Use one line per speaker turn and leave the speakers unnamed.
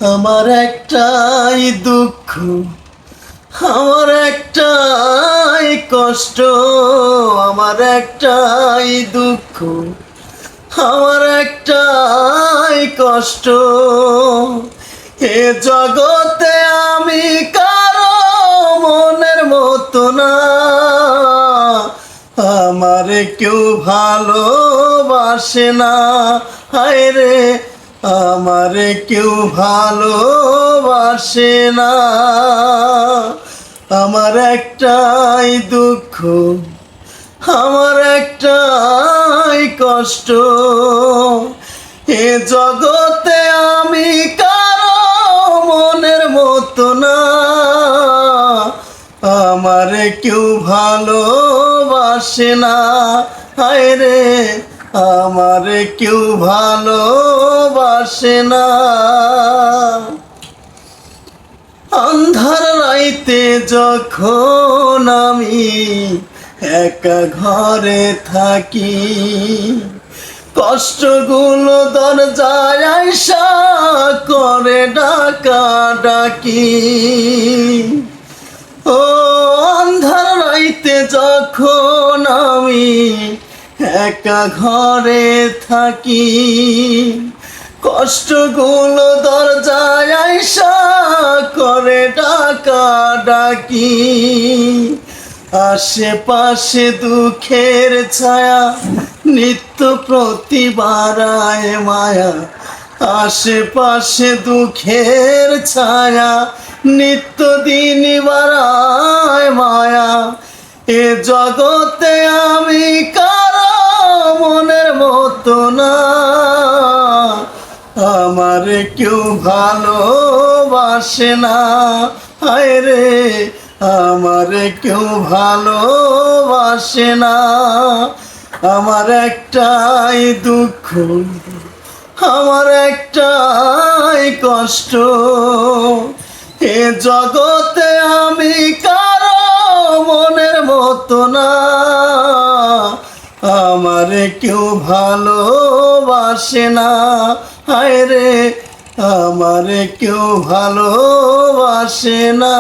আমার একটাই দুঃখ, আমার একটাই কষ্ট, আমার একটাই দুঃখ, আমার একটাই কষ্ট। এ জগতে আমি কারো মনের মতো না, আমারে কেউ ভালোবাসে না। হায় রে, আমারে কেউ ভালোবাসে না। আমার একটাই দুঃখ, আমার একটাই কষ্ট। এ জগতে আমি কারো মনের মতো না, আমারে কেউ ভালোবাসে না। হায় রে, আমারে কেউ ভালোবাসে না। আন্ধার রাইতে যখন আমি একা ঘরে থাকি, কষ্টগুলো দরজায় আইসা করে ডাকা ডাকি। ও আন্ধার রাইতে যখন আমি একা ঘরে থাকি, কষ্টগুলো দরজায় আইসা করে ডাকা ডাকি। আশেপাশে দুঃখের ছায়া নিত্য প্রতি বাড়ায় মায়া, আশেপাশে দুঃখের ছায়া নিত্য দিন বাড়ায় মায়া। এ জগতে আমি কারো মনের মতো না, আমারে কেউ ভালোবাসে না। হায় রে, আমারে কেউ ভালোবাসে না। আমার একটাই দুঃখ, আমার একটাই কষ্ট। এ জগতে আমি কারো মনের মতো না, আমারে কেউ ভালোবাসে না। হায় রে, আমারে কেউ ভালোবাসে না।